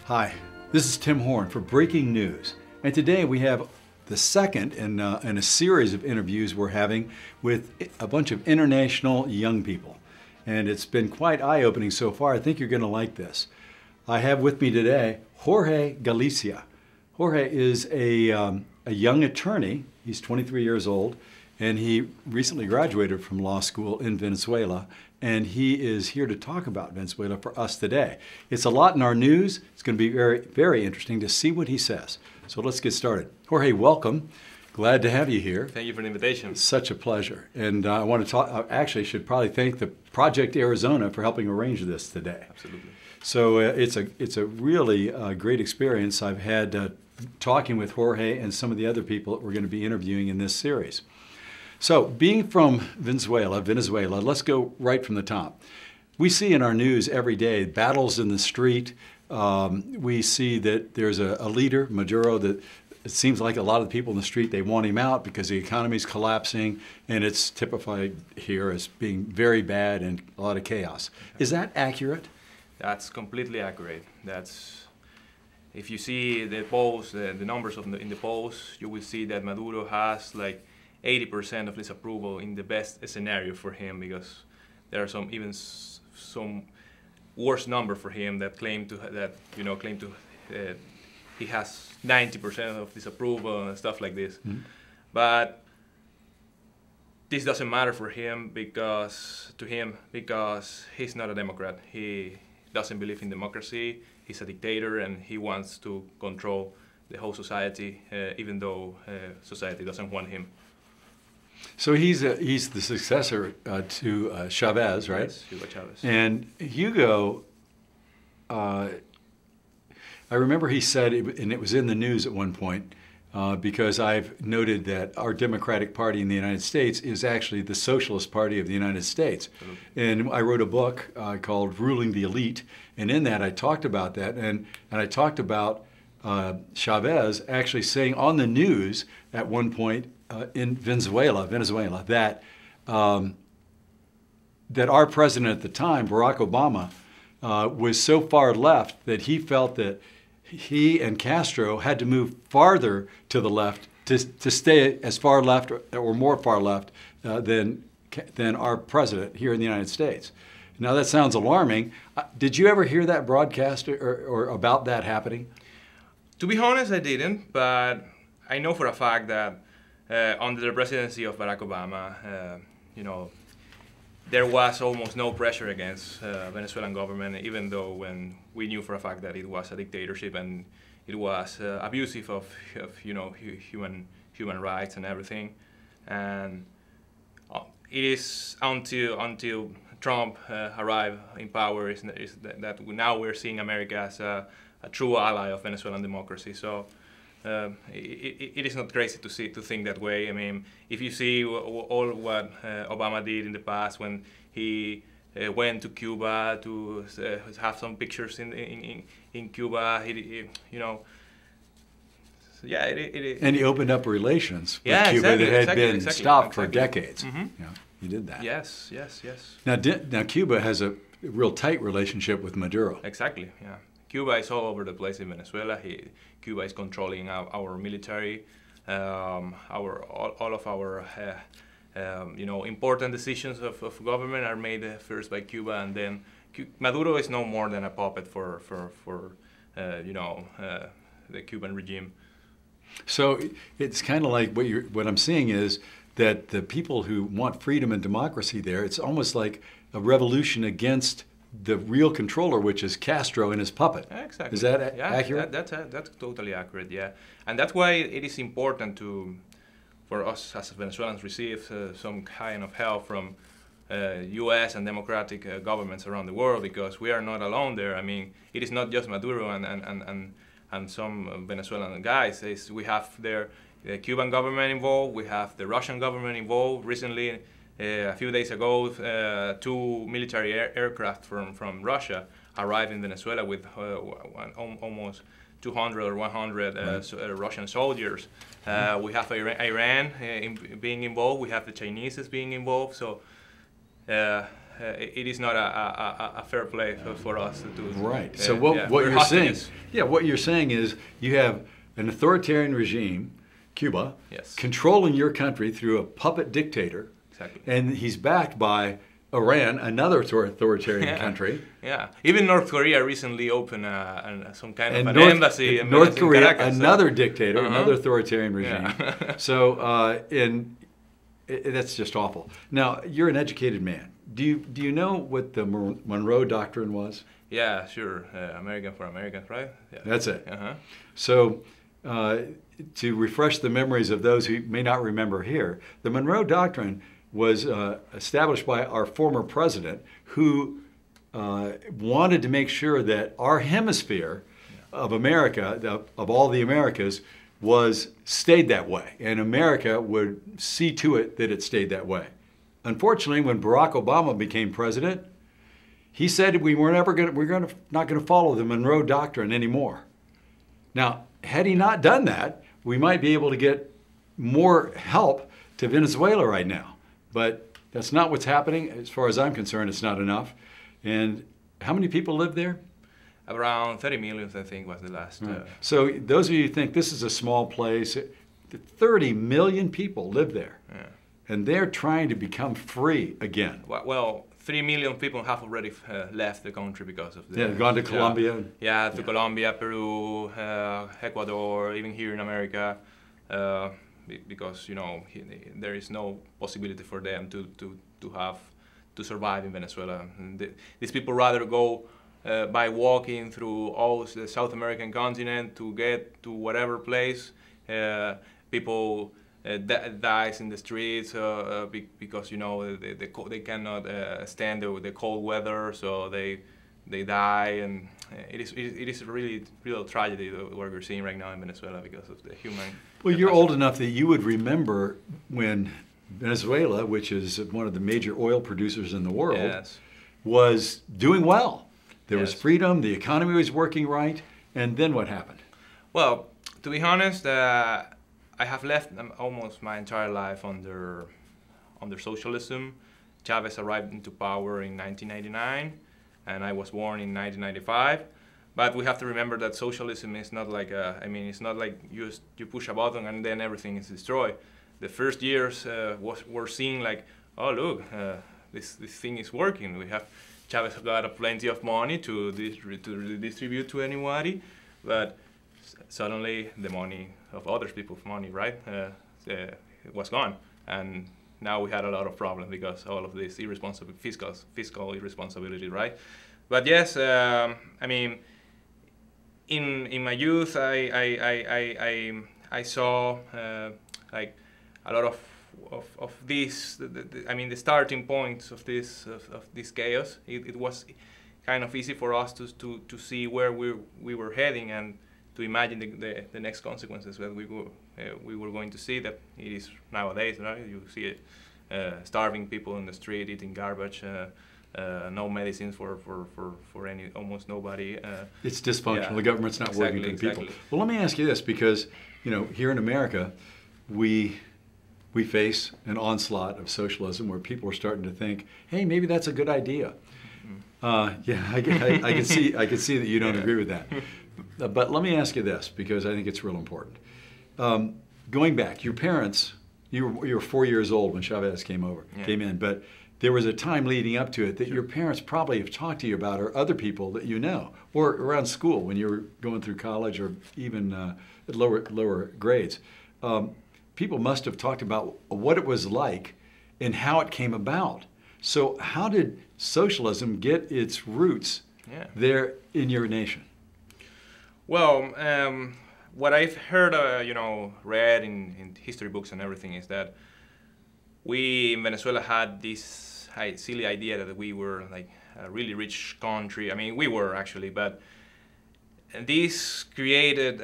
Hi, this is Tim Horn for Breaking News, and today we have the second in a series of interviews we're having with a bunch of international young people. And it's been quite eye-opening so far. I think you're going to like this. I have with me today Jorge Galicia. Jorge is a young attorney. He's 23 years old, and he recently graduated from law school in Venezuela, and he is here to talk about Venezuela for us today. It's a lot in our news. It's going to be very, very interesting to see what he says. So let's get started. Jorge, welcome. Glad to have you here. Thank you for the invitation. It's such a pleasure. And I want to talk, I actually should probably thank the Project Arizona for helping arrange this today. Absolutely. So it's a really great experience I've had talking with Jorge and some of the other people that we're going to be interviewing in this series. So being from Venezuela, let's go right from the top. We see in our news every day battles in the street. We see that there's a leader, Maduro, that it seems like a lot of the people in the street, they want him out because the economy's collapsing, and it's typified here as being very bad and a lot of chaos. Is that accurate? That's completely accurate. If you see the polls, the numbers in the polls, you will see that Maduro has like 80% of disapproval in the best scenario for him, because there are some worse number for him that claim he has 90% of disapproval and stuff like this. Mm-hmm. But this doesn't matter for him because he's not a Democrat. He doesn't believe in democracy. He's a dictator, and he wants to control the whole society, even though society doesn't want him. So he's the successor to Chavez, right? Yes, Hugo Chavez. And Hugo, I remember he said, and it was in the news at one point, because I've noted that our Democratic Party in the United States is actually the Socialist Party of the United States. Mm-hmm. And I wrote a book called Ruling the Elite, and in that I talked about that, and I talked about Chavez actually saying on the news at one point in Venezuela, that that our president at the time, Barack Obama, was so far left that he felt that he and Castro had to move farther to the left to stay as far left or more far left than our president here in the United States. Now that sounds alarming. Did you ever hear that broadcast or about that happening? To be honest, I didn't, but I know for a fact that under the presidency of Barack Obama, there was almost no pressure against Venezuelan government, even though when we knew for a fact that it was a dictatorship and it was abusive of human rights and everything. And it is until Trump arrived in power that now we're seeing America as a true ally of Venezuelan democracy. So it is not crazy to think that way. I mean, if you see all what Obama did in the past when he went to Cuba to have some pictures in Cuba, and he opened up relations with Cuba that had been stopped for decades. Mm-hmm. Yeah, he did that. Yes. Now Cuba has a real tight relationship with Maduro. Exactly. Yeah. Cuba is all over the place in Venezuela. Cuba is controlling our military, all of our important decisions of government are made first by Cuba, and then Maduro is no more than a puppet for the Cuban regime. So it's kind of like what I'm seeing is that the people who want freedom and democracy there, it's almost like a revolution against the real controller, which is Castro and his puppet. Exactly. Is that accurate? That's totally accurate, yeah. And that's why it is important for us as Venezuelans receive some kind of help from U.S. and democratic governments around the world, because we are not alone there. I mean, it is not just Maduro and some Venezuelan guys. We have the Cuban government involved, we have the Russian government involved. Recently, a few days ago, 2 military aircraft from Russia arrived in Venezuela with almost 200 or 100 Russian soldiers. We have Iran being involved. We have the Chinese being involved. So it is not a fair play for us to do. Right. So what you're saying, what you're saying is you have an authoritarian regime, Cuba, yes, controlling your country through a puppet dictator, exactly, and he's backed by Iran, another authoritarian country. Yeah, even North Korea recently opened some kind of an embassy in North Korea, Caracas, another dictator, another authoritarian regime. Yeah. So, that's just awful. Now, you're an educated man. Do you know what the Monroe Doctrine was? Yeah, sure. American for Americans, right? Yeah. That's it. So, to refresh the memories of those who may not remember here, the Monroe Doctrine was established by our former president, who wanted to make sure that our hemisphere of America, of all the Americas, stayed that way, and America would see to it that it stayed that way. Unfortunately, when Barack Obama became president, he said we're not going to follow the Monroe Doctrine anymore. Now, had he not done that, we might be able to get more help to Venezuela right now. But that's not what's happening. As far as I'm concerned, it's not enough. And how many people live there? Around 30 million, I think, was the last. So those of you who think this is a small place, 30 million people live there. Yeah. And they're trying to become free again. Well, 3 million people have already left the country because of the... Yeah, gone to Colombia. Yeah, to Colombia, Peru, Ecuador, even here in America. Because there is no possibility for them to survive in Venezuela. And these people rather go by walking through all the South American continent to get to whatever place. People dies in the streets because they cannot stand the cold weather, so they die, and it is a really real tragedy what we're seeing right now in Venezuela because of the human. Well, you're old enough that you would remember when Venezuela, which is one of the major oil producers in the world, yes, was doing well. There was freedom, the economy was working right, and then what happened? Well, to be honest, I have left almost my entire life under socialism. Chavez arrived into power in 1999, and I was born in 1995. But we have to remember that socialism is not like it's not like you push a button and then everything is destroyed. The first years were seen like, oh look, this thing is working. We have Chavez got plenty of money to distribute to anybody, but suddenly the money of other people's money, right, was gone, and now we had a lot of problems because all of this irresponsible fiscal irresponsibility, right? But yes, in my youth, I saw like a lot of this. The starting points of this chaos. It was kind of easy for us to see where we were heading and to imagine the next consequences that we were going to see. That it is nowadays, right? You see it, starving people in the street, eating garbage. No medicines for almost nobody. It's dysfunctional. The government's not working for the people. Well, let me ask you this, because here in America, we face an onslaught of socialism where people are starting to think, hey, maybe that's a good idea. I can see that you don't agree with that. But let me ask you this, because I think it's real important. Going back, your parents, you were 4 years old when Chavez came in, but there was a time leading up to it that your parents probably have talked to you about, or other people that you know, or around school when you were going through college, or even at lower grades. People must have talked about what it was like and how it came about. So how did socialism get its roots there in your nation? Well, what I've heard, read in history books and everything is that we in Venezuela had this silly idea that we were like a really rich country. I mean, we were actually, but this created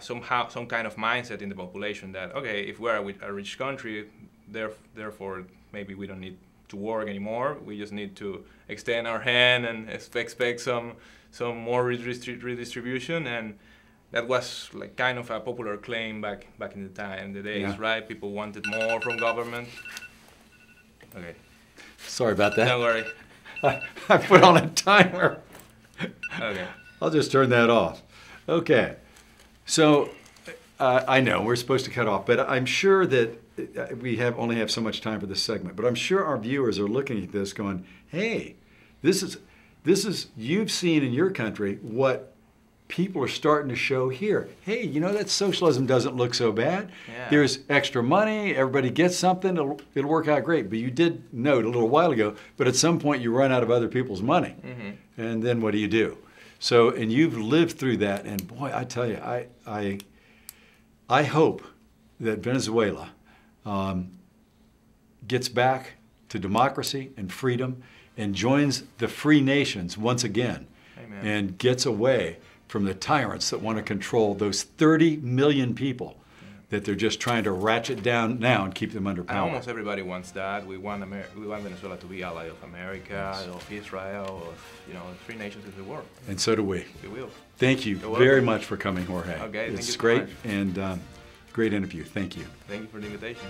some kind of mindset in the population that, okay, if we're a rich country, therefore maybe we don't need to work anymore. We just need to extend our hand and expect some more redistribution, and that was like kind of a popular claim back in the days, right? People wanted more from government. Okay. Sorry about that. Don't worry. I put on a timer. Okay. I'll just turn that off. Okay. So I know we're supposed to cut off, but I'm sure that we only have so much time for this segment. But I'm sure our viewers are looking at this going, hey, this is you've seen in your country what people are starting to show here. Hey, you know, that socialism doesn't look so bad. Yeah. There's extra money, everybody gets something, it'll work out great. But you did note a little while ago, but at some point you run out of other people's money. Mm-hmm. And then what do? So, and you've lived through that, and boy, I tell you, I hope that Venezuela gets back to democracy and freedom and joins the free nations once again. Amen. And gets away from the tyrants that want to control those 30 million people that they're just trying to ratchet down now and keep them under power. And almost everybody wants that. We want Venezuela to be ally of America, yes, of Israel, of the free nations of the world. And so do we. We will. Thank you very much for coming, Jorge. Okay, it's thank you great so much. And great interview. Thank you. Thank you for the invitation.